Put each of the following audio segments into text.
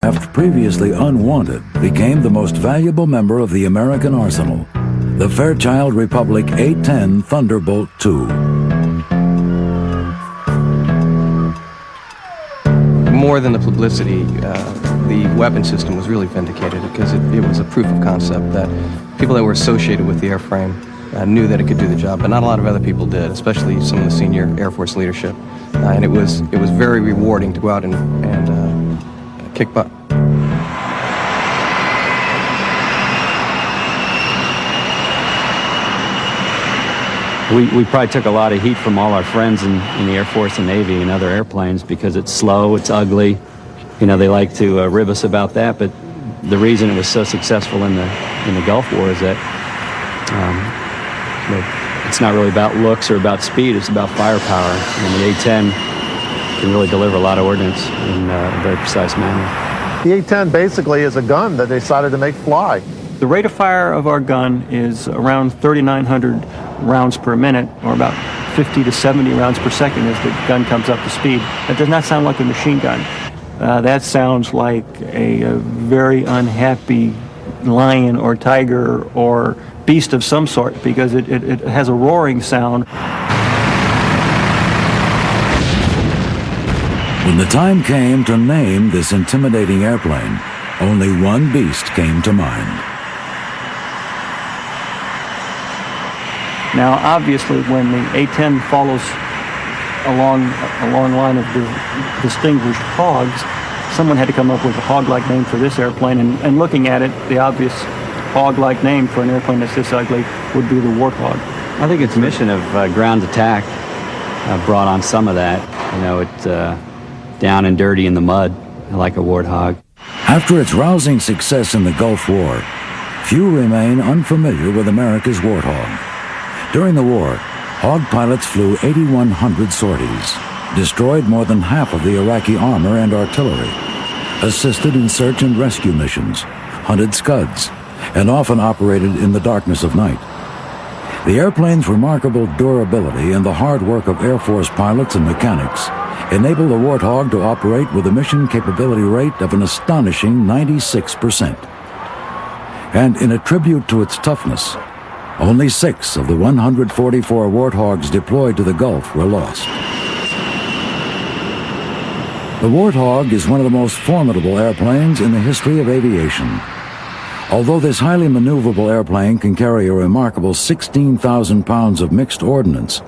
aircraft previously unwanted became the most valuable member of the American arsenal, the Fairchild-Republic A-10 Thunderbolt II. More than the publicity, the weapon system was really vindicated because it was a proof of concept that people that were associated with the airframe knew that it could do the job, but not a lot of other people did, especially some of the senior Air Force leadership. And it was very rewarding to go out and kick butt. We probably took a lot of heat from all our friends in the Air Force and Navy and other airplanes because it's slow, it's ugly. You know, they like to rib us about that, but the reason it was so successful in the Gulf War is that it's not really about looks or about speed, it's about firepower. And the A-10 can really deliver a lot of ordnance in a very precise manner. The A-10 basically is a gun that they decided to make fly. The rate of fire of our gun is around 3,900 rounds per minute, or about 50 to 70 rounds per second as the gun comes up to speed. That does not sound like a machine gun. That sounds like a very unhappy lion or tiger or beast of some sort, because it has a roaring sound. When the time came to name this intimidating airplane, only one beast came to mind. Now, obviously, when the A-10 follows a long line of distinguished hogs, someone had to come up with a hog-like name for this airplane, and looking at it, the obvious hog-like name for an airplane that's this ugly would be the Warthog. I think its mission of ground attack brought on some of that. You know, it's down and dirty in the mud, like a warthog. After its rousing success in the Gulf War, few remain unfamiliar with America's Warthog. During the war, Hog pilots flew 8,100 sorties, destroyed more than half of the Iraqi armor and artillery, assisted in search and rescue missions, hunted Scuds, and often operated in the darkness of night. The airplane's remarkable durability and the hard work of Air Force pilots and mechanics enable the Warthog to operate with a mission capability rate of an astonishing 96%. And in a tribute to its toughness, only 6 of the 144 Warthogs deployed to the Gulf were lost. The Warthog is one of the most formidable airplanes in the history of aviation. Although this highly maneuverable airplane can carry a remarkable 16,000 pounds of mixed ordnance,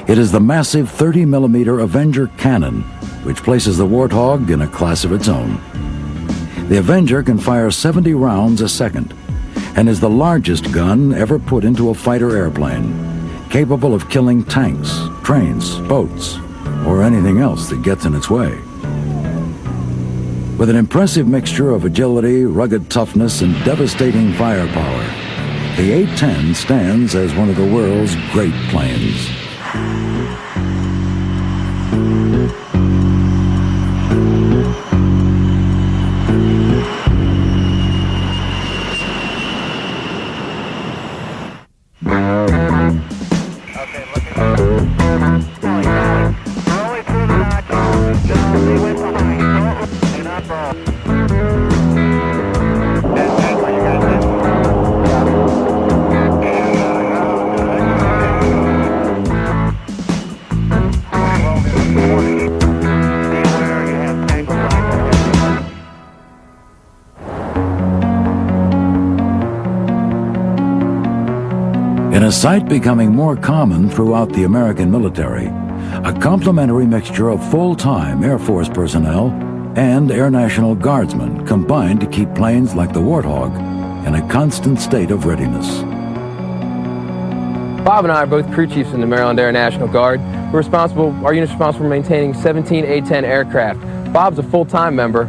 it is the massive 30mm Avenger cannon which places the Warthog in a class of its own. The Avenger can fire 70 rounds a second and is the largest gun ever put into a fighter airplane, capable of killing tanks, trains, boats, or anything else that gets in its way. With an impressive mixture of agility, rugged toughness, and devastating firepower, the A-10 stands as one of the world's great planes. In a sight becoming more common throughout the American military, a complementary mixture of full-time Air Force personnel and Air National Guardsmen combined to keep planes like the Warthog in a constant state of readiness. Bob and I are both crew chiefs in the Maryland Air National Guard. Our unit's responsible for maintaining 17 A-10 aircraft. Bob's a full-time member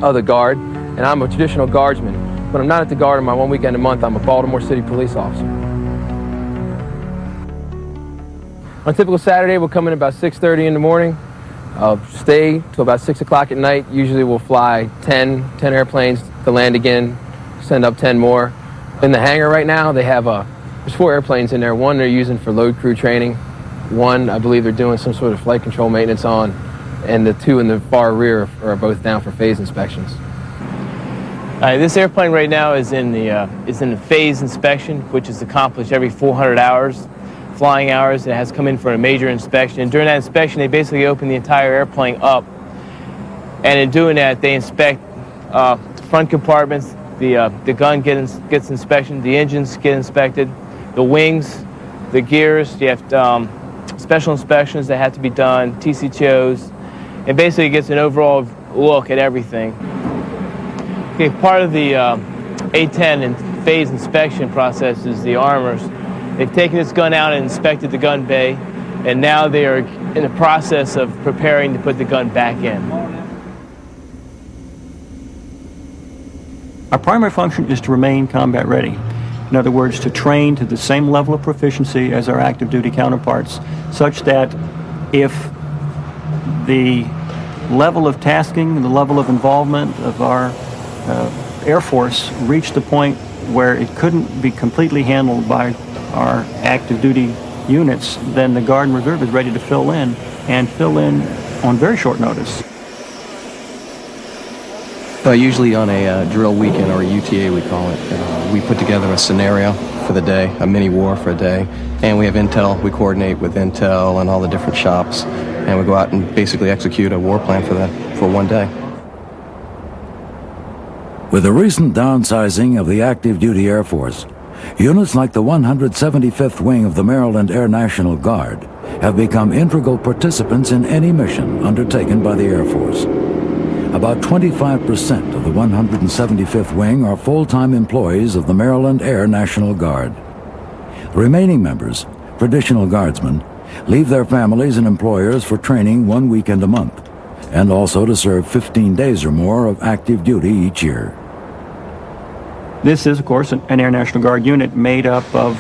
of the Guard, and I'm a traditional Guardsman. When I'm not at the Guard on my one weekend a month, I'm a Baltimore City police officer. On a typical Saturday, we'll come in about 6:30 in the morning. I'll stay till about 6 o'clock at night. Usually we'll fly 10 airplanes to land again, send up 10 more. In the hangar right now, they have there's 4 airplanes in there. One they're using for load crew training. One, I believe they're doing some sort of flight control maintenance on. and the two in the far rear are both down for phase inspections. This airplane right now is in the phase inspection, which is accomplished every 400 hours, flying hours. It has come in for a major inspection. And during that inspection, they basically open the entire airplane up. And in doing that, they inspect front compartments. The gun gets inspection. The engines get inspected. The wings, the gears. You have special inspections that have to be done, TCTOs, and basically it gets an overall look at everything. Okay, part of the A-10 and phase inspection process is the armors. They've taken this gun out and inspected the gun bay, and now they are in the process of preparing to put the gun back in. Our primary function is to remain combat ready. In other words, to train to the same level of proficiency as our active duty counterparts, such that if the level of tasking, the level of involvement of our Air Force reached the point where it couldn't be completely handled by our active duty units, then the Guard and Reserve is ready to fill in, and fill in on very short notice. Usually on a drill weekend, or a UTA we call it, we put together a scenario for the day, a mini war for a day, and we have intel. We coordinate with intel and all the different shops, and we go out and basically execute a war plan for one day. With the recent downsizing of the active duty Air Force, units like the 175th Wing of the Maryland Air National Guard have become integral participants in any mission undertaken by the Air Force. About 25% of the 175th Wing are full-time employees of the Maryland Air National Guard. The remaining members, traditional guardsmen, leave their families and employers for training 1 weekend a month, and also to serve 15 days or more of active duty each year. This is, of course, an Air National Guard unit made up of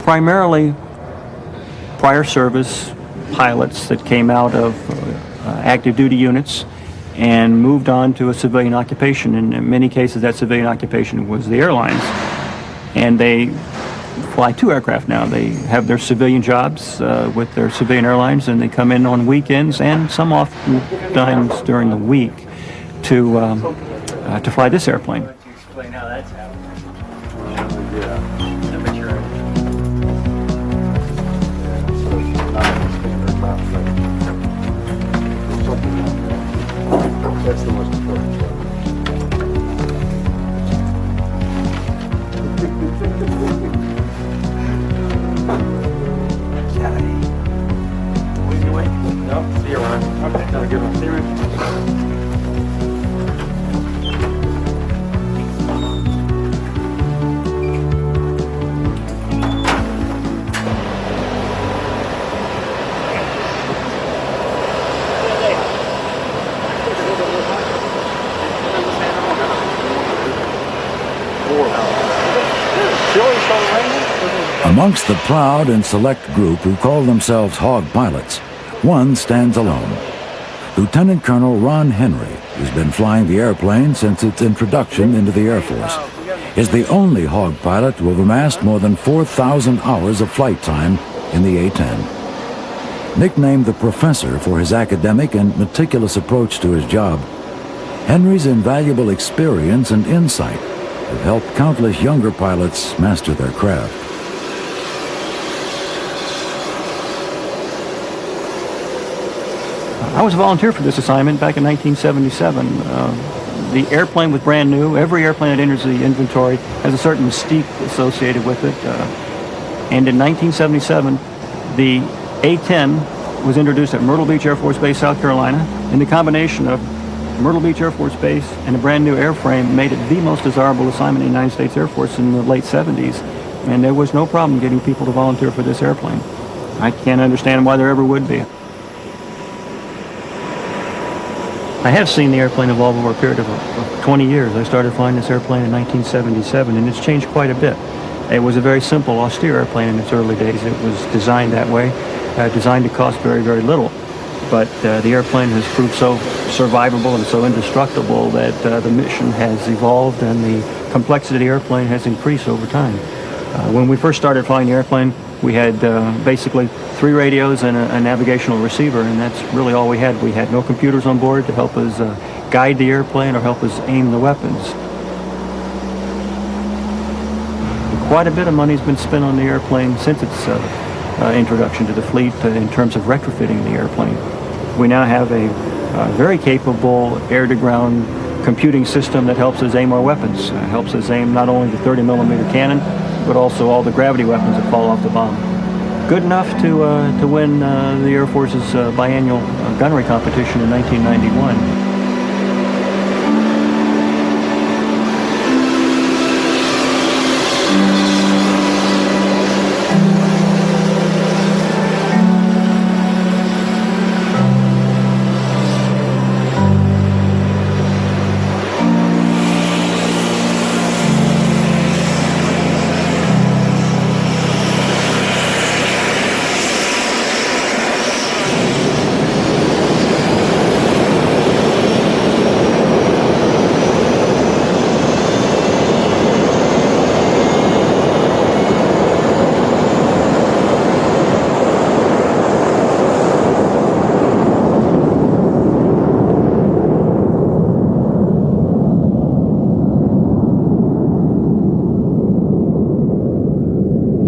primarily prior service pilots that came out of active duty units and moved on to a civilian occupation. And in many cases, that civilian occupation was the airlines. And they fly 2 aircraft now. They have their civilian jobs with their civilian airlines, and they come in on weekends and some oftentimes during the week to fly this airplane. Explain how that's happened. That's the most important part. No, see you around. Okay, have a good one. See you around. Amongst the proud and select group who call themselves hog pilots, one stands alone. Lieutenant Colonel Ron Henry, who's been flying the airplane since its introduction into the Air Force, is the only hog pilot to have amassed more than 4,000 hours of flight time in the A-10. Nicknamed the Professor for his academic and meticulous approach to his job, Henry's invaluable experience and insight have helped countless younger pilots master their craft. I was a volunteer for this assignment back in 1977. The airplane was brand new. Every airplane that enters the inventory has a certain mystique associated with it. And in 1977, the A-10 was introduced at Myrtle Beach Air Force Base, South Carolina. And the combination of Myrtle Beach Air Force Base and a brand new airframe made it the most desirable assignment in the United States Air Force in the late 70s. And there was no problem getting people to volunteer for this airplane. I can't understand why there ever would be. I have seen the airplane evolve over a period of 20 years. I started flying this airplane in 1977, and it's changed quite a bit. It was a very simple, austere airplane in its early days. It was designed that way, designed to cost very, very little. But the airplane has proved so survivable and so indestructible that the mission has evolved and the complexity of the airplane has increased over time. When we first started flying the airplane, We had basically 3 radios and a navigational receiver, and that's really all we had. We had no computers on board to help us guide the airplane or help us aim the weapons. Quite a bit of money's been spent on the airplane since its introduction to the fleet in terms of retrofitting the airplane. We now have a very capable air-to-ground computing system that helps us aim our weapons. Helps us aim not only the 30mm cannon, but also all the gravity weapons that fall off the bomb. Good enough to win the Air Force's biannual gunnery competition in 1991.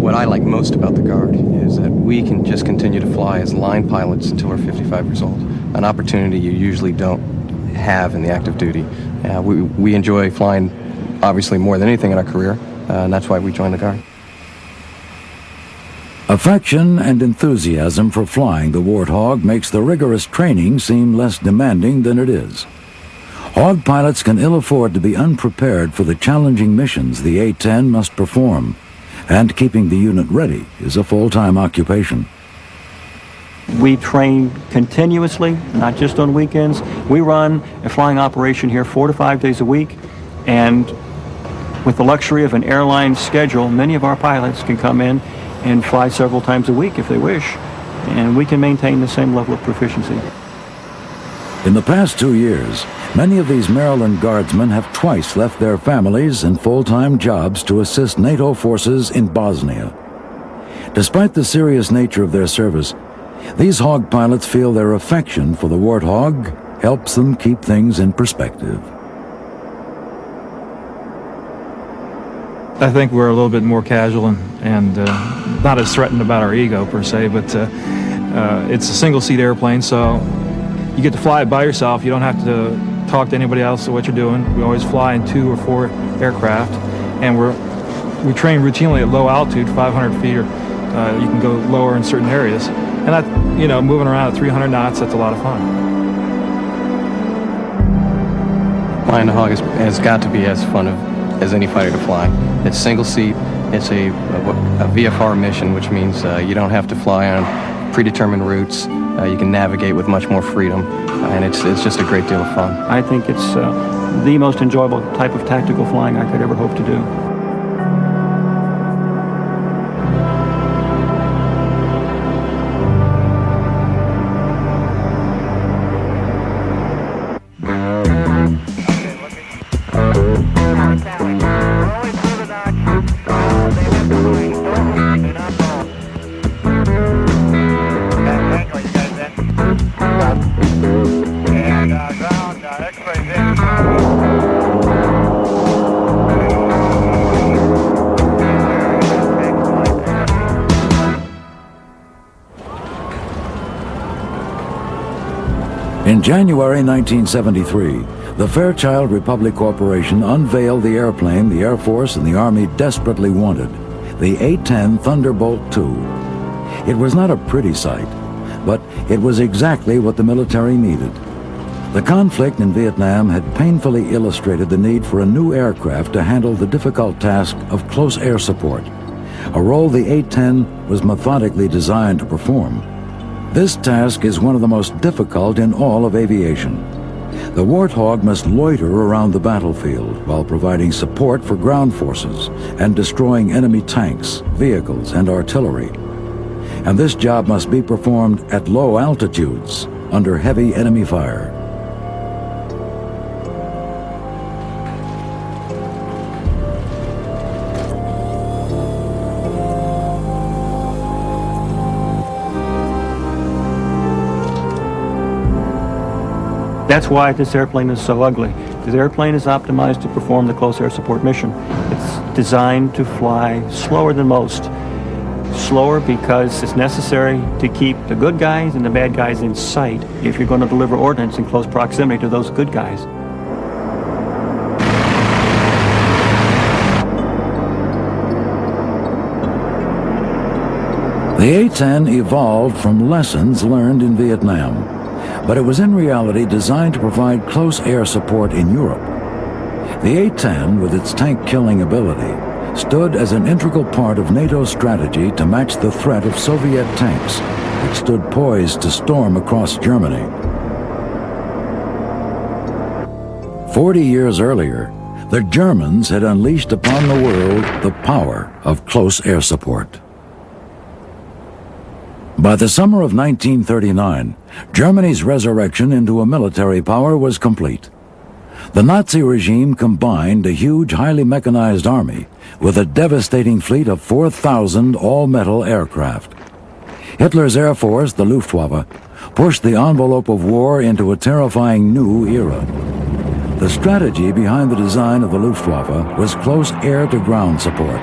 What I like most about the Guard is that we can just continue to fly as line pilots until we're 55 years old, an opportunity you usually don't have in the active duty. We enjoy flying, obviously, more than anything in our career, and that's why we joined the Guard. Affection and enthusiasm for flying the Warthog makes the rigorous training seem less demanding than it is. Hog pilots can ill afford to be unprepared for the challenging missions the A-10 must perform, and keeping the unit ready is a full-time occupation. We train continuously, not just on weekends. We run a flying operation here 4 to 5 days a week, and with the luxury of an airline schedule, many of our pilots can come in and fly several times a week if they wish, and we can maintain the same level of proficiency. In the past 2 years, many of these Maryland Guardsmen have twice left their families and full-time jobs to assist NATO forces in Bosnia. Despite the serious nature of their service, these Hog pilots feel their affection for the Warthog helps them keep things in perspective. I think we're a little bit more casual and not as threatened about our ego per se, but it's a single-seat airplane, so you get to fly it by yourself. You don't have to talk to anybody else about what you're doing. We always fly in 2 or 4 aircraft, and we train routinely at low altitude, 500 feet, or you can go lower in certain areas. And that, you know, moving around at 300 knots, that's a lot of fun. Flying the Hog has got to be as fun as any fighter to fly. It's single seat. It's a VFR mission, which means you don't have to fly on predetermined routes. You can navigate with much more freedom, and it's just a great deal of fun. I think it's the most enjoyable type of tactical flying I could ever hope to do. In January 1973, the Fairchild-Republic Corporation unveiled the airplane the Air Force and the Army desperately wanted, the A-10 Thunderbolt II. It was not a pretty sight, but it was exactly what the military needed. The conflict in Vietnam had painfully illustrated the need for a new aircraft to handle the difficult task of close air support, a role the A-10 was methodically designed to perform. This task is one of the most difficult in all of aviation. The Warthog must loiter around the battlefield while providing support for ground forces and destroying enemy tanks, vehicles, and artillery. And this job must be performed at low altitudes under heavy enemy fire. That's why this airplane is so ugly. This airplane is optimized to perform the close air support mission. It's designed to fly slower than most. Slower because it's necessary to keep the good guys and the bad guys in sight if you're going to deliver ordnance in close proximity to those good guys. The A-10 evolved from lessons learned in Vietnam, but it was in reality designed to provide close air support in Europe. The A-10, with its tank-killing ability, stood as an integral part of NATO's strategy to match the threat of Soviet tanks, which stood poised to storm across Germany. 40 years earlier, the Germans had unleashed upon the world the power of close air support. By the summer of 1939, Germany's resurrection into a military power was complete. The Nazi regime combined a huge, highly mechanized army with a devastating fleet of 4,000 all-metal aircraft. Hitler's Air Force, the Luftwaffe, pushed the envelope of war into a terrifying new era. The strategy behind the design of the Luftwaffe was close air-to-ground support,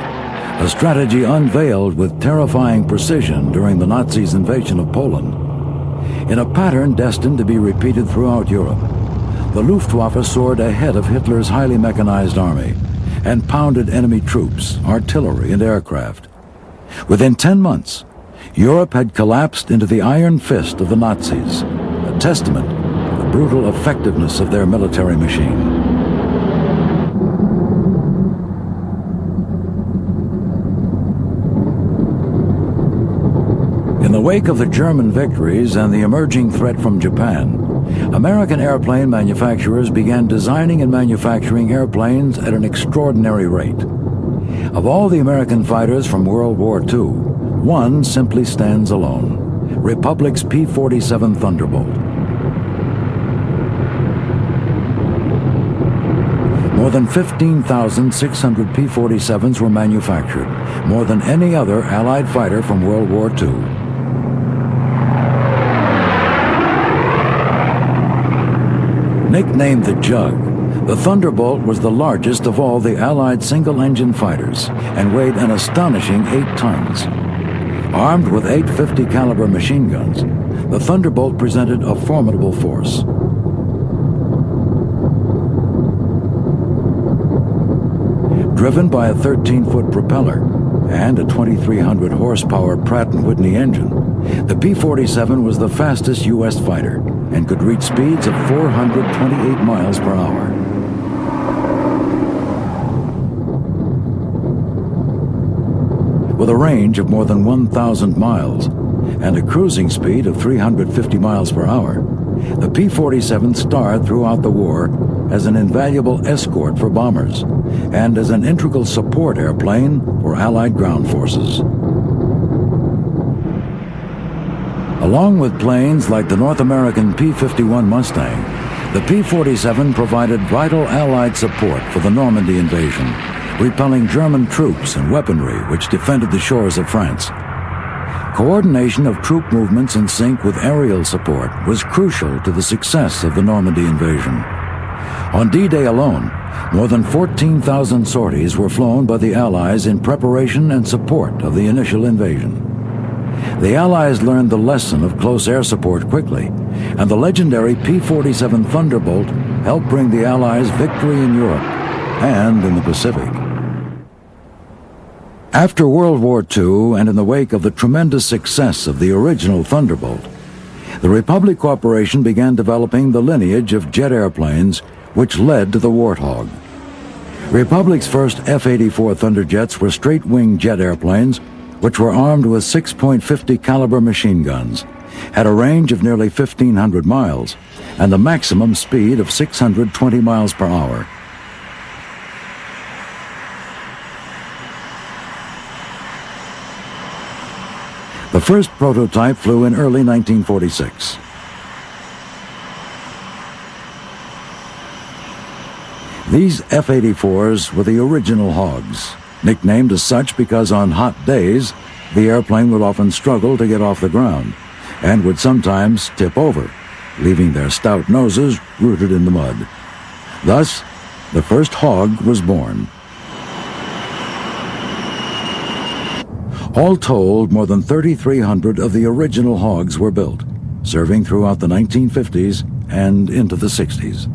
a strategy unveiled with terrifying precision during the Nazis' invasion of Poland. In a pattern destined to be repeated throughout Europe, the Luftwaffe soared ahead of Hitler's highly mechanized army and pounded enemy troops, artillery, and aircraft. Within 10 months, Europe had collapsed into the iron fist of the Nazis, a testament to the brutal effectiveness of their military machine. In the wake of the German victories and the emerging threat from Japan, American airplane manufacturers began designing and manufacturing airplanes at an extraordinary rate. Of all the American fighters from World War II, one simply stands alone: Republic's P-47 Thunderbolt. More than 15,600 P-47s were manufactured, more than any other Allied fighter from World War II. Nicknamed the Jug, the Thunderbolt was the largest of all the Allied single-engine fighters and weighed an astonishing 8 tons. Armed with 850 caliber machine guns, the Thunderbolt presented a formidable force. Driven by a 13-foot propeller and a 2,300 horsepower Pratt & Whitney engine, the P-47 was the fastest U.S. fighter and could reach speeds of 428 miles per hour. With a range of more than 1,000 miles and a cruising speed of 350 miles per hour, the P-47 starred throughout the war as an invaluable escort for bombers and as an integral support airplane for Allied ground forces. Along with planes like the North American P-51 Mustang, the P-47 provided vital Allied support for the Normandy invasion, repelling German troops and weaponry which defended the shores of France. Coordination of troop movements in sync with aerial support was crucial to the success of the Normandy invasion. On D-Day alone, more than 14,000 sorties were flown by the Allies in preparation and support of the initial invasion. The Allies learned the lesson of close air support quickly, and the legendary P-47 Thunderbolt helped bring the Allies victory in Europe and in the Pacific. After World War II, and in the wake of the tremendous success of the original Thunderbolt, the Republic Corporation began developing the lineage of jet airplanes which led to the Warthog. Republic's first F-84 Thunderjets were straight-wing jet airplanes which were armed with 6.50 caliber machine guns, had a range of nearly 1,500 miles, and a maximum speed of 620 miles per hour. The first prototype flew in early 1946. These F-84s were the original Hogs, nicknamed as such because on hot days, the airplane would often struggle to get off the ground and would sometimes tip over. leaving their stout noses rooted in the mud. Thus, the first Hog was born. All told, more than 3,300 of the original Hogs were built, serving throughout the 1950s and into the 60s.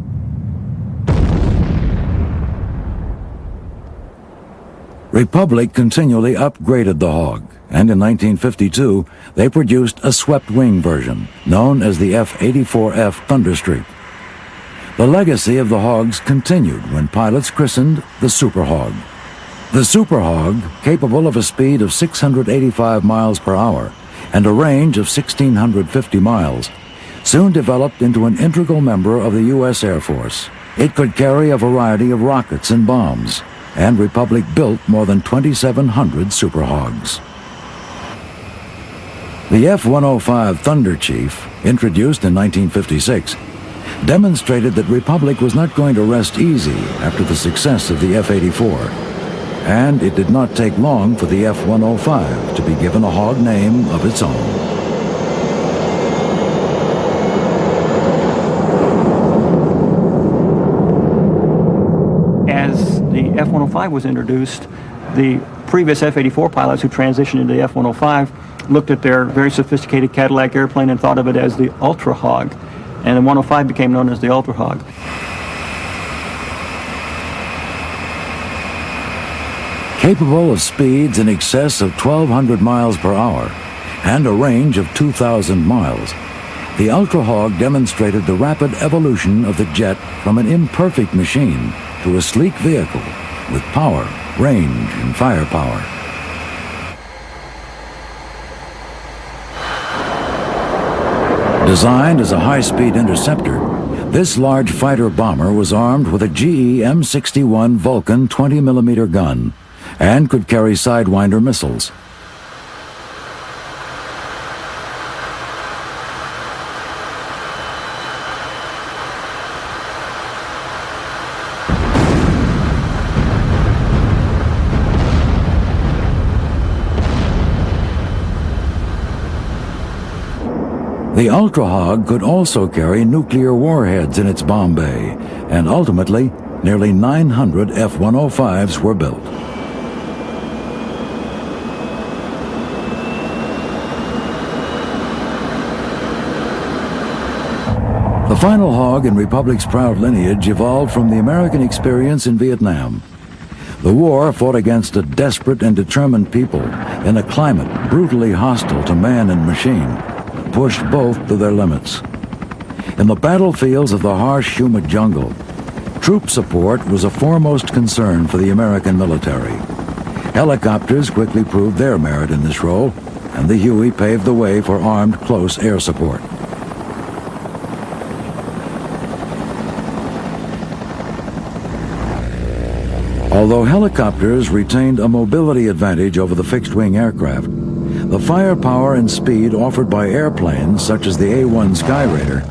Republic continually upgraded the Hog, and in 1952, they produced a swept-wing version, known as the F-84F Thunderstreak. The legacy of the Hogs continued when pilots christened the Super Hog. The Super Hog, capable of a speed of 685 miles per hour and a range of 1,650 miles, soon developed into an integral member of the U.S. Air Force. It could carry a variety of rockets and bombs, and Republic built more than 2,700 Super Hogs. The F-105 Thunder Chief, introduced in 1956, demonstrated that Republic was not going to rest easy after the success of the F-84, and it did not take long for the F-105 to be given a Hog name of its own. The F-105 was introduced, the previous F-84 pilots who transitioned into the F-105 looked at their very sophisticated Cadillac airplane and thought of it as the Ultra Hog, and the 105 became known as the Ultra Hog. Capable of speeds in excess of 1,200 miles per hour and a range of 2,000 miles, the Ultra Hog demonstrated the rapid evolution of the jet from an imperfect machine to a sleek vehicle with power, range, and firepower. Designed as a high-speed interceptor, this large fighter bomber was armed with a GE M61 Vulcan 20mm gun and could carry Sidewinder missiles. The Ultra Hog could also carry nuclear warheads in its bomb bay, and ultimately, nearly 900 F-105s were built. The final Hog in Republic's proud lineage evolved from the American experience in Vietnam. The war fought against a desperate and determined people in a climate brutally hostile to man and machine, pushed both to their limits. In the battlefields of the harsh, humid jungle, troop support was a foremost concern for the American military. Helicopters quickly proved their merit in this role, and the Huey paved the way for armed close air support. Although helicopters retained a mobility advantage over the fixed-wing aircraft, the firepower and speed offered by airplanes such as the A-1 Skyraider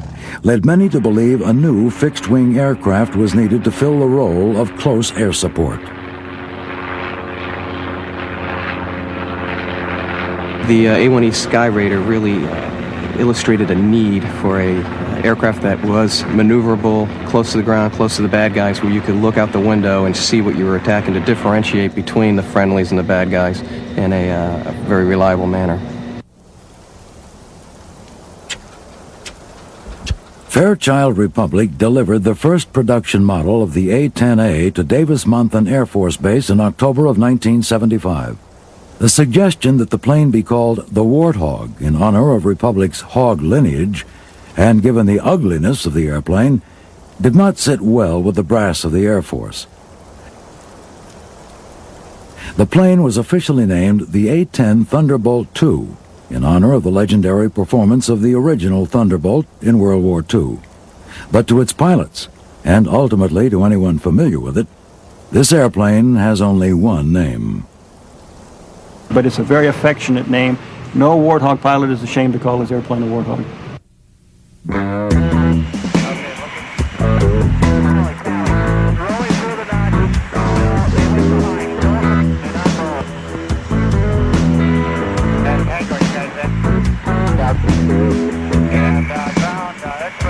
led many to believe a new fixed-wing aircraft was needed to fill the role of close air support. The A-1E Skyraider really illustrated a need for a aircraft that was maneuverable, close to the ground, close to the bad guys, where you could look out the window and see what you were attacking to differentiate between the friendlies and the bad guys in a very reliable manner. Fairchild-Republic delivered the first production model of the A-10A to Davis-Monthan Air Force Base in October of 1975. The suggestion that the plane be called the Warthog in honor of Republic's Hog lineage, and given the ugliness of the airplane, did not sit well with the brass of the Air Force. The plane was officially named the A-10 Thunderbolt II in honor of the legendary performance of the original Thunderbolt in World War II. But to its pilots, and ultimately to anyone familiar with it, this airplane has only one name. But it's a very affectionate name. No Warthog pilot is ashamed to call his airplane a Warthog. And ground, expect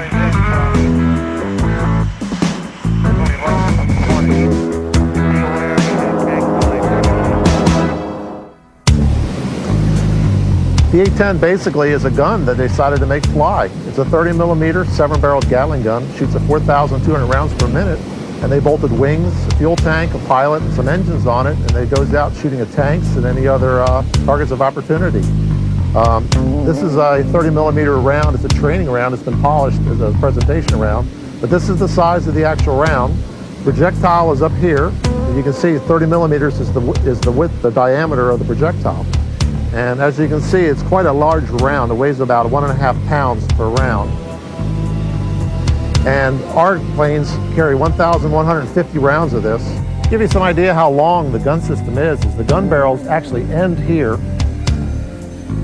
The A-10 basically is a gun that they decided to make fly. It's a 30 millimeter, 7-barreled Gatling gun, shoots at 4,200 rounds per minute, and they bolted wings, a fuel tank, a pilot, and some engines on it, and it goes out shooting at tanks and any other targets of opportunity. This is a 30 millimeter round. It's a training round. It's been polished as a presentation round, but this is the size of the actual round. Projectile is up here. And you can see 30 millimeters is the width, the diameter of the projectile. And as you can see, it's quite a large round. It weighs about 1.5 pounds per round. And our planes carry 1,150 rounds of this. To give you some idea how long the gun system is the gun barrels actually end here,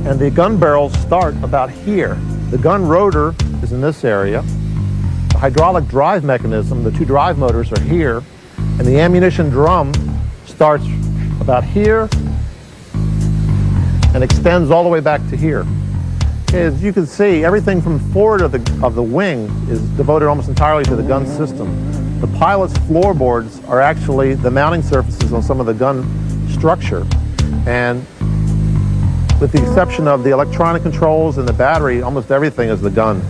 and the gun barrels start about here. The gun rotor is in this area. The hydraulic drive mechanism, the two drive motors are here, and the ammunition drum starts about here and extends all the way back to here. Okay, as you can see, everything from forward of the wing is devoted almost entirely to the gun system. The pilot's floorboards are actually the mounting surfaces on some of the gun structure. And with the exception of the electronic controls and the battery, almost everything is the gun.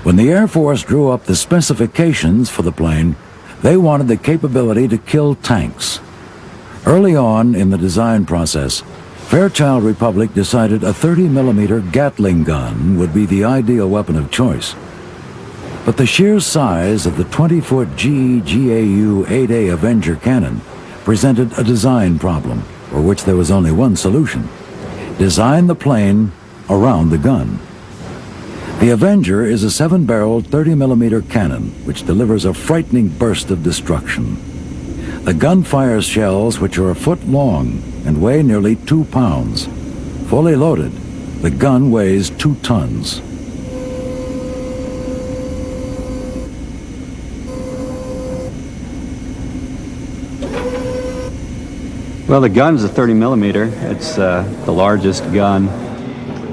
When the Air Force drew up the specifications for the plane, they wanted the capability to kill tanks. Early on in the design process, Fairchild-Republic decided a 30 millimeter Gatling gun would be the ideal weapon of choice. But the sheer size of the 20-foot GAU-8 Avenger cannon presented a design problem for which there was only one solution: design the plane around the gun. The Avenger is a 7-barreled 30 millimeter cannon which delivers a frightening burst of destruction. The gun fires shells which are a foot long and weigh nearly 2 pounds. Fully loaded, the gun weighs 2 tons. Well, the gun's a 30 millimeter. It's the largest gun,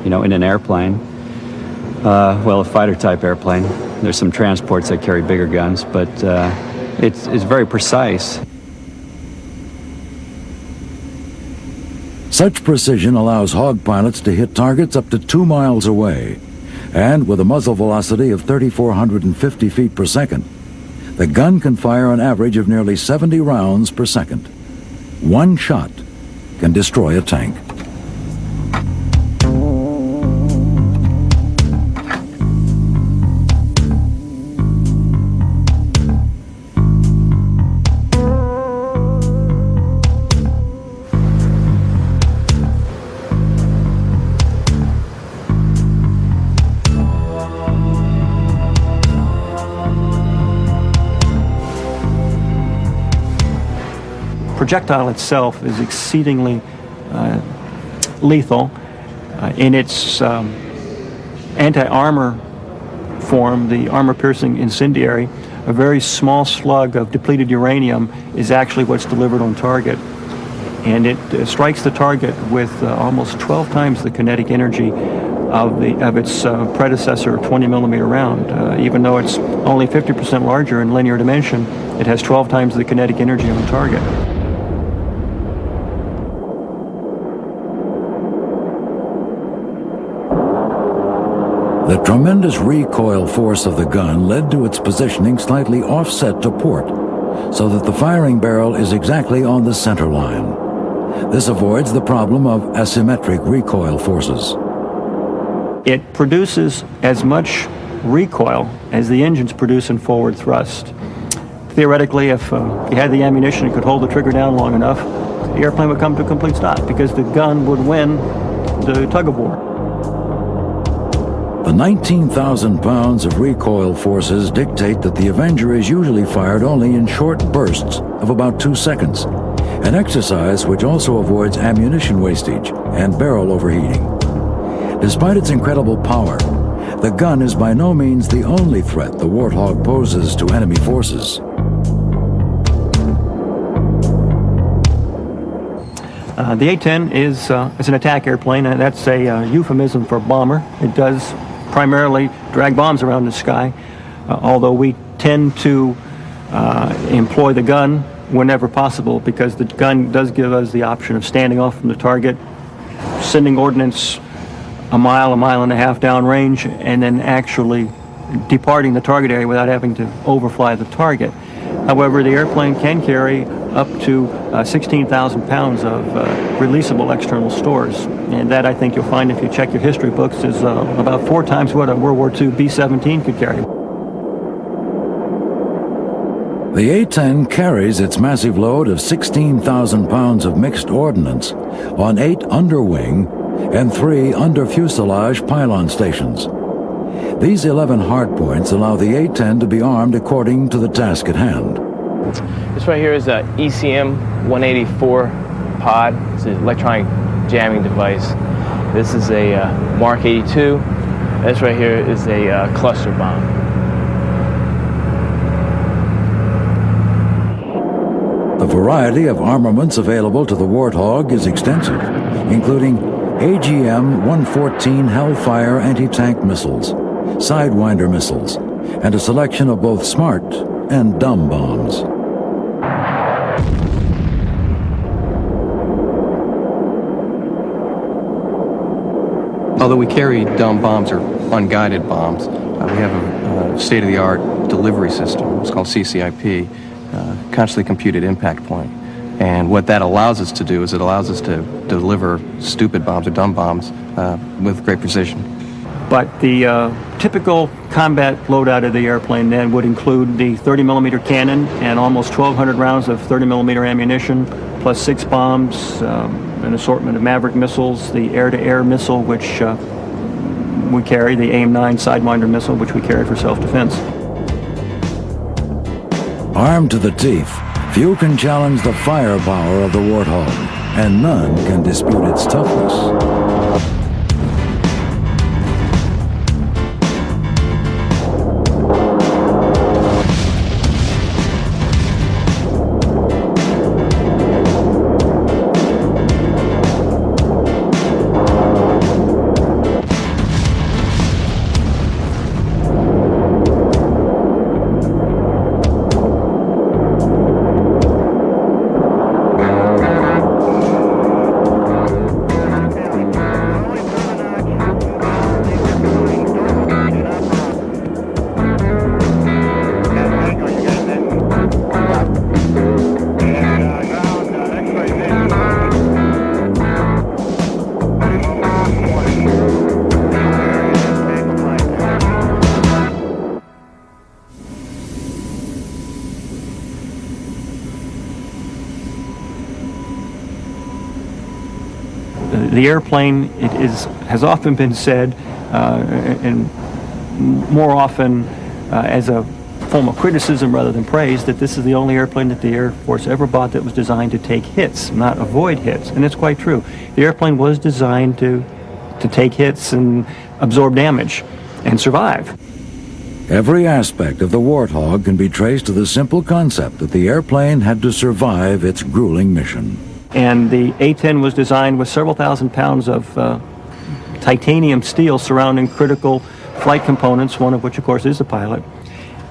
in an airplane. A fighter type airplane. There's some transports that carry bigger guns, but it's very precise. Such precision allows Hawk pilots to hit targets up to 2 miles away, and with a muzzle velocity of 3,450 feet per second, the gun can fire an average of nearly 70 rounds per second. One shot can destroy a tank. Projectile itself is exceedingly lethal. In its anti-armor form, the armor-piercing incendiary, a very small slug of depleted uranium is actually what's delivered on target. And it strikes the target with almost 12 times the kinetic energy of its predecessor 20 millimeter round. Even though it's only 50% larger in linear dimension, it has 12 times the kinetic energy of a target. The tremendous recoil force of the gun led to its positioning slightly offset to port, so that the firing barrel is exactly on the center line. This avoids the problem of asymmetric recoil forces. It produces as much recoil as the engines produce in forward thrust. Theoretically, if you had the ammunition and could hold the trigger down long enough, the airplane would come to a complete stop because the gun would win the tug-of-war. The 19,000 pounds of recoil forces dictate that the Avenger is usually fired only in short bursts of about 2 seconds, an exercise which also avoids ammunition wastage and barrel overheating. Despite its incredible power, the gun is by no means the only threat the Warthog poses to enemy forces. The A-10 is an attack airplane, and that's a euphemism for bomber. It does primarily drag bombs around the sky, although we tend to employ the gun whenever possible because the gun does give us the option of standing off from the target sending ordnance a mile and a half downrange, and then actually departing the target area without having to overfly the target. However, the airplane can carry up to 16,000 pounds of releasable external stores. And that, I think you'll find if you check your history books, is about 4 times what a World War II B-17 could carry. The A-10 carries its massive load of 16,000 pounds of mixed ordnance on 8 underwing and 3 under-fuselage pylon stations. These 11 hardpoints allow the A-10 to be armed according to the task at hand. This right here is a ECM 184 pod. It's an electronic jamming device. This is a Mark 82. This right here is a cluster bomb. The variety of armaments available to the Warthog is extensive, including AGM-114 Hellfire anti-tank missiles, Sidewinder missiles, and a selection of both smart and dumb bombs. Although we carry dumb bombs or unguided bombs, we have a state-of-the-art delivery system. It's called CCIP, Consciously Computed Impact Point. And what that allows us to do is it allows us to deliver stupid bombs or dumb bombs with great precision. But the typical combat loadout of the airplane then would include the 30-millimeter cannon and almost 1,200 rounds of 30-millimeter ammunition, plus 6 bombs, an assortment of Maverick missiles, the air-to-air missile, which we carry, the AIM-9 Sidewinder missile, which we carry for self-defense. Armed to the teeth, few can challenge the firepower of the Warthog, and none can dispute its toughness. The airplane, has often been said, and more often as a form of criticism rather than praise, that this is the only airplane that the Air Force ever bought that was designed to take hits, not avoid hits. And it's quite true. The airplane was designed to take hits and absorb damage and survive. Every aspect of the Warthog can be traced to the simple concept that the airplane had to survive its grueling mission. And the A-10 was designed with several thousand pounds of titanium steel surrounding critical flight components, one of which, of course, is the pilot.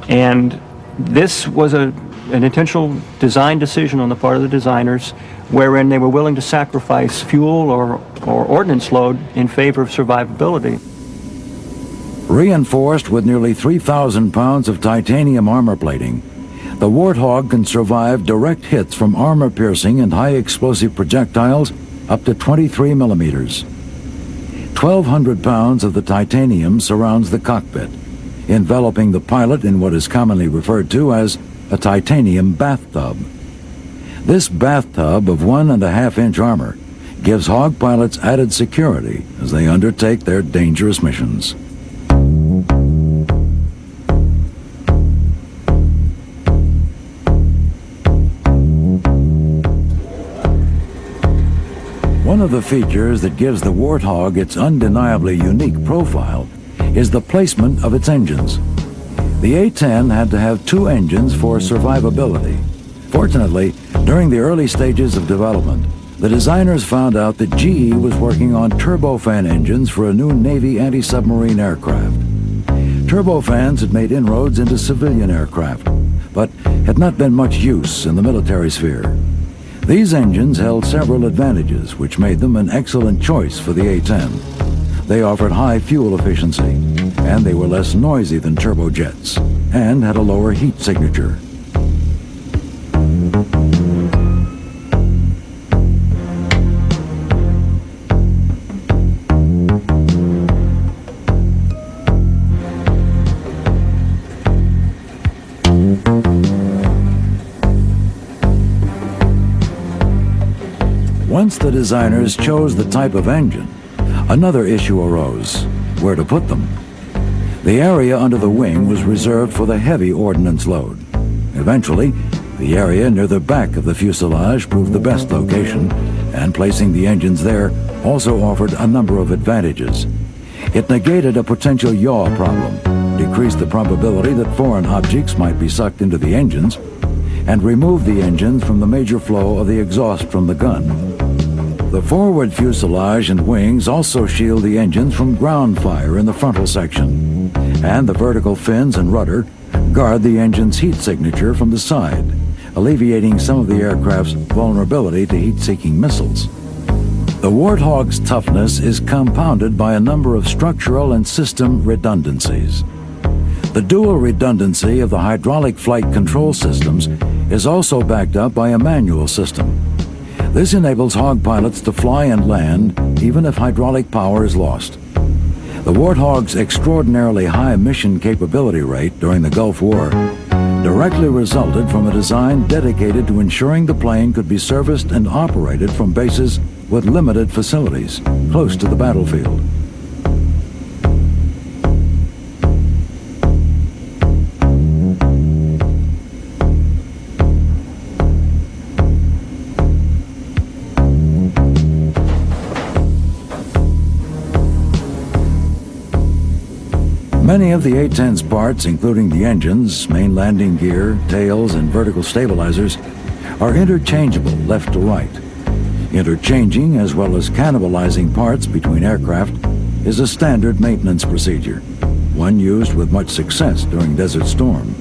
And this was an intentional design decision on the part of the designers, wherein they were willing to sacrifice fuel or ordnance load in favor of survivability. Reinforced with nearly 3,000 pounds of titanium armor plating, the Warthog can survive direct hits from armor-piercing and high-explosive projectiles up to 23 millimeters. 1,200 pounds of the titanium surrounds the cockpit, enveloping the pilot in what is commonly referred to as a titanium bathtub. This bathtub of 1.5-inch armor gives Hog pilots added security as they undertake their dangerous missions. One of the features that gives the Warthog its undeniably unique profile is the placement of its engines. The A-10 had to have 2 engines for survivability. Fortunately, during the early stages of development, the designers found out that GE was working on turbofan engines for a new Navy anti-submarine aircraft. Turbofans had made inroads into civilian aircraft, but had not been much use in the military sphere. These engines held several advantages which made them an excellent choice for the A-10. They offered high fuel efficiency, and they were less noisy than turbojets, and had a lower heat signature. Once the designers chose the type of engine, another issue arose: where to put them. The area under the wing was reserved for the heavy ordnance load. Eventually, the area near the back of the fuselage proved the best location, and placing the engines there also offered a number of advantages. It negated a potential yaw problem, decreased the probability that foreign objects might be sucked into the engines, and removed the engines from the major flow of the exhaust from the gun. The forward fuselage and wings also shield the engines from ground fire in the frontal section, and the vertical fins and rudder guard the engine's heat signature from the side, alleviating some of the aircraft's vulnerability to heat-seeking missiles. The Warthog's toughness is compounded by a number of structural and system redundancies. The dual redundancy of the hydraulic flight control systems is also backed up by a manual system. This enables Hog pilots to fly and land even if hydraulic power is lost. The Warthog's extraordinarily high mission capability rate during the Gulf War directly resulted from a design dedicated to ensuring the plane could be serviced and operated from bases with limited facilities close to the battlefield. Many of the A-10's parts, including the engines, main landing gear, tails, and vertical stabilizers, are interchangeable left to right. Interchanging as well as cannibalizing parts between aircraft is a standard maintenance procedure, one used with much success during Desert Storm.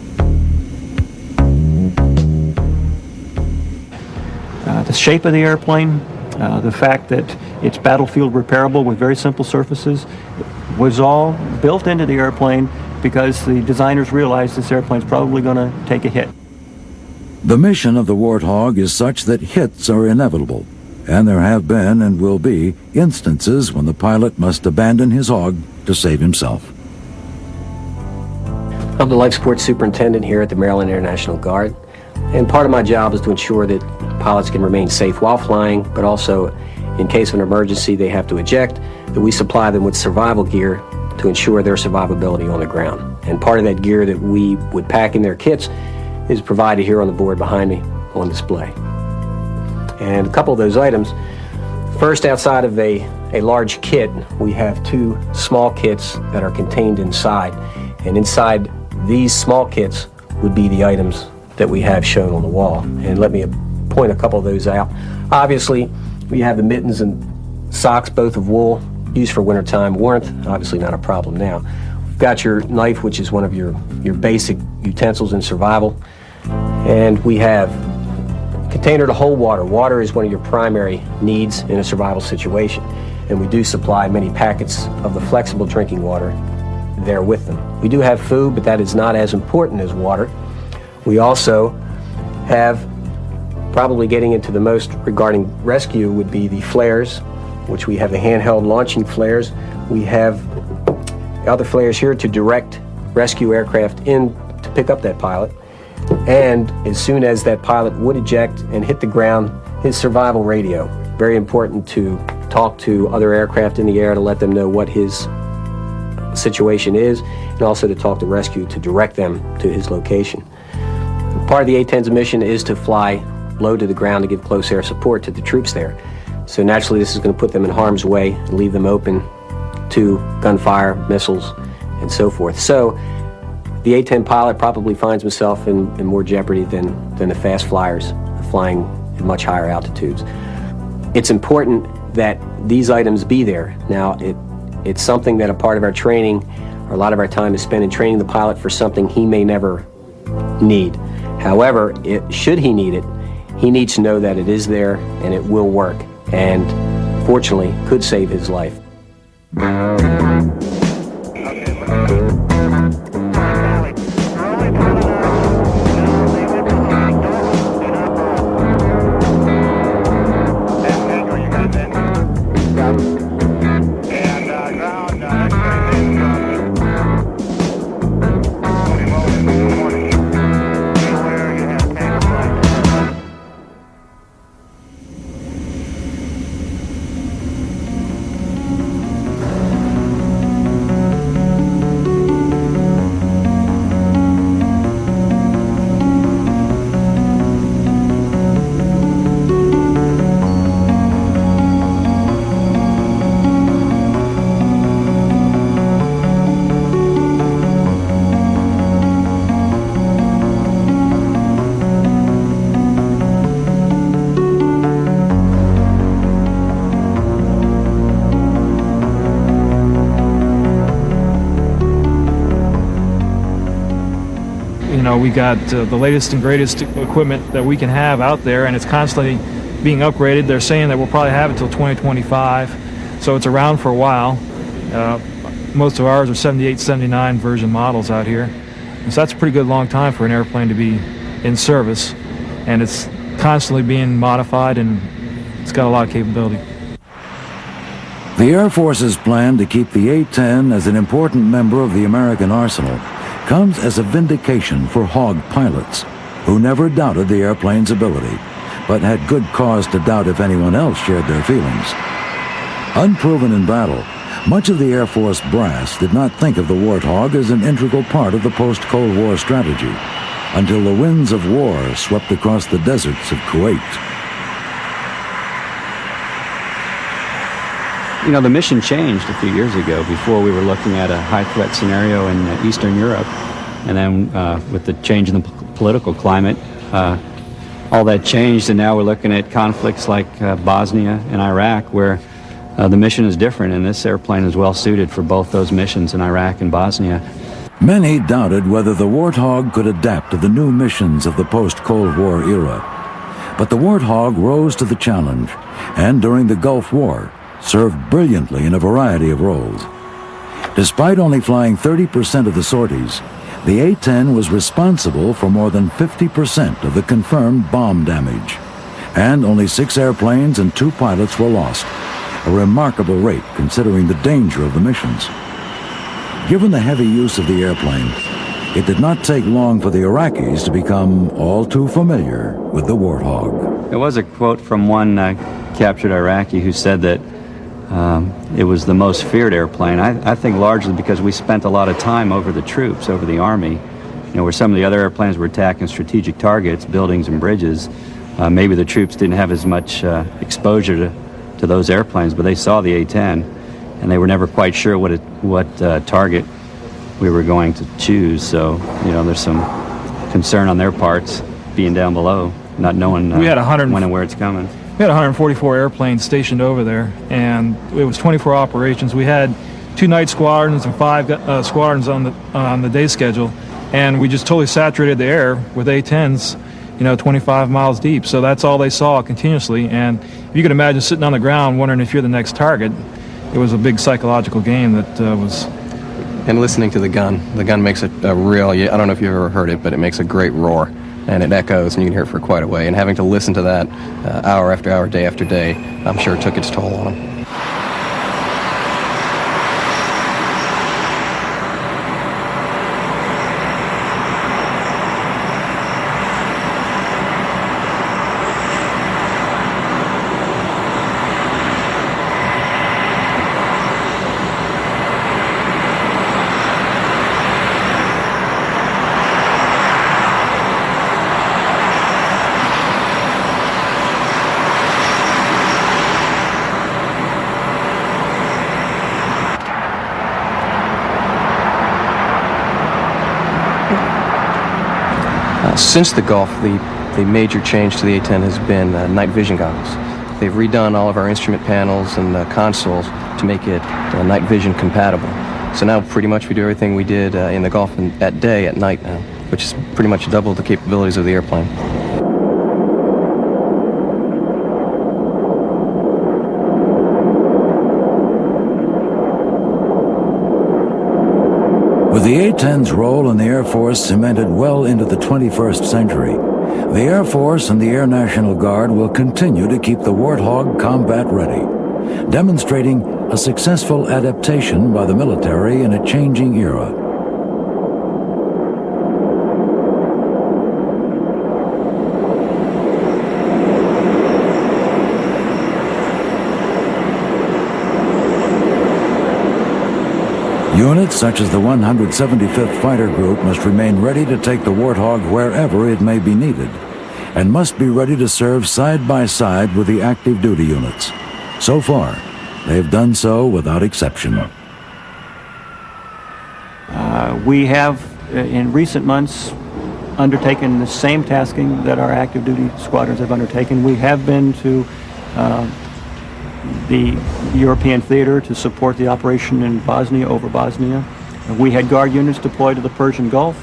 The shape of the airplane, the fact that it's battlefield repairable with very simple surfaces, was all built into the airplane because the designers realized this airplane's probably going to take a hit. The mission of the Warthog is such that hits are inevitable, and there have been and will be instances when the pilot must abandon his hog to save himself. I'm the life support superintendent here at the Maryland International Guard, and part of my job is to ensure that pilots can remain safe while flying, but also in case of an emergency they have to eject, that we supply them with survival gear to ensure their survivability on the ground. And part of that gear that we would pack in their kits is provided here on the board behind me on display. And a couple of those items, first, outside of a large kit, we have two small kits that are contained inside. And inside these small kits would be the items that we have shown on the wall. And let me point a couple of those out. Obviously, we have the mittens and socks, both of wool, used for wintertime warmth, obviously not a problem now. We've got your knife, which is one of your basic utensils in survival. And we have a container to hold water. Water is one of your primary needs in a survival situation. And we do supply many packets of the flexible drinking water there with them. We do have food, but that is not as important as water. We also have, probably getting into the most regarding rescue, would be the flares, which we have the handheld launching flares. We have other flares here to direct rescue aircraft in to pick up that pilot. And as soon as that pilot would eject and hit the ground, his survival radio. Very important to talk to other aircraft in the air to let them know what his situation is, and also to talk to rescue to direct them to his location. Part of the A-10's mission is to fly low to the ground to give close air support to the troops there. So naturally this is going to put them in harm's way and leave them open to gunfire, missiles, and so forth. So the A-10 pilot probably finds himself in more jeopardy than the fast flyers flying at much higher altitudes. It's important that these items be there. Now, it's something that a part of our training, or a lot of our time is spent in training the pilot for something he may never need. However, should he need it, He needs to know that it is there and it will work, and fortunately could save his life. We got the latest and greatest equipment that we can have out there, and it's constantly being upgraded. They're saying that we'll probably have it till 2025, so it's around for a while. Most of ours are 78, 79 version models out here, so that's a pretty good long time for an airplane to be in service, and it's constantly being modified, and it's got a lot of capability. The Air Force's plan to keep the A-10 as an important member of the American arsenal comes as a vindication for Hawk pilots who never doubted the airplane's ability, but had good cause to doubt if anyone else shared their feelings. Unproven in battle, much of the Air Force brass did not think of the Warthog as an integral part of the post-Cold War strategy until the winds of war swept across the deserts of Kuwait. You know, the mission changed a few years ago. Before, we were looking at a high-threat scenario in Eastern Europe, and then with the change in the political climate, all that changed, and now we're looking at conflicts like Bosnia and Iraq, where the mission is different, and this airplane is well-suited for both those missions in Iraq and Bosnia. Many doubted whether the Warthog could adapt to the new missions of the post-Cold War era. But the Warthog rose to the challenge, and during the Gulf War, served brilliantly in a variety of roles. Despite only flying 30% of the sorties, the A-10 was responsible for more than 50% of the confirmed bomb damage, and only 6 airplanes and 2 pilots were lost, a remarkable rate considering the danger of the missions. Given the heavy use of the airplane, it did not take long for the Iraqis to become all too familiar with the Warthog. There was a quote from one captured Iraqi who said that it was the most feared airplane. I think largely because we spent a lot of time over the troops, over the Army. You know, where some of the other airplanes were attacking strategic targets, buildings and bridges, maybe the troops didn't have as much exposure to those airplanes, but they saw the A-10, and they were never quite sure what target we were going to choose. So, you know, there's some concern on their parts, being down below, not knowing we had when and where it's coming. We had 144 airplanes stationed over there, and it was 24 operations. We had 2 night squadrons and 5 squadrons on the day schedule, and we just totally saturated the air with A-10s, you know, 25 miles deep. So that's all they saw continuously. And if you could imagine sitting on the ground wondering if you're the next target, it was a big psychological game that was. And listening to the gun makes a real, I don't know if you've ever heard it, but it makes a great roar. And it echoes, and you can hear it for quite a way. And having to listen to that hour after hour, day after day, I'm sure it took its toll on them. Since the Gulf, the major change to the A-10 has been night vision goggles. They've redone all of our instrument panels and consoles to make it night vision compatible. So now pretty much we do everything we did in the Gulf at day at night now, which is pretty much double the capabilities of the airplane. With the A-10's role in the Air Force cemented well into the 21st century, the Air Force and the Air National Guard will continue to keep the Warthog combat ready, demonstrating a successful adaptation by the military in a changing era. Units such as the 175th Fighter Group must remain ready to take the Warthog wherever it may be needed, and must be ready to serve side by side with the active duty units. So far, they've done so without exception. We have, in recent months, undertaken the same tasking that our active duty squadrons have undertaken. We have been to the European theater to support the operation in Bosnia, over Bosnia. We had Guard units deployed to the Persian Gulf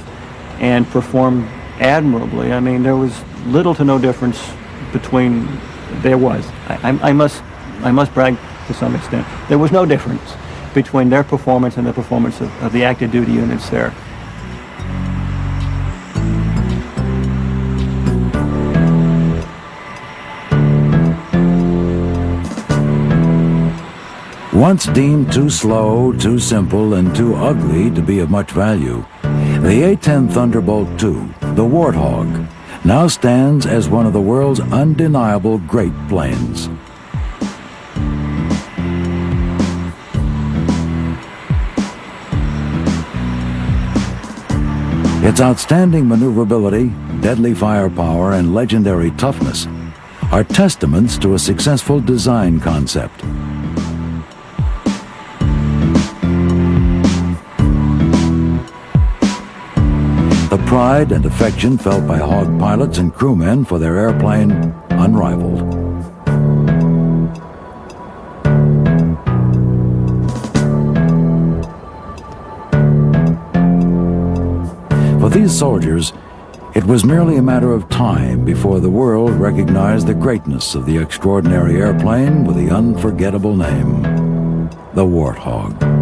and performed admirably. I mean, there was little to no difference between, I must brag to some extent, there was no difference between their performance and the performance of the active duty units there. Once deemed too slow, too simple, and too ugly to be of much value, the A-10 Thunderbolt II, the Warthog, now stands as one of the world's undeniable great planes. Its outstanding maneuverability, deadly firepower, and legendary toughness are testaments to a successful design concept. The pride and affection felt by Hawk pilots and crewmen for their airplane, unrivaled. For these soldiers, it was merely a matter of time before the world recognized the greatness of the extraordinary airplane with the unforgettable name, the Warthog.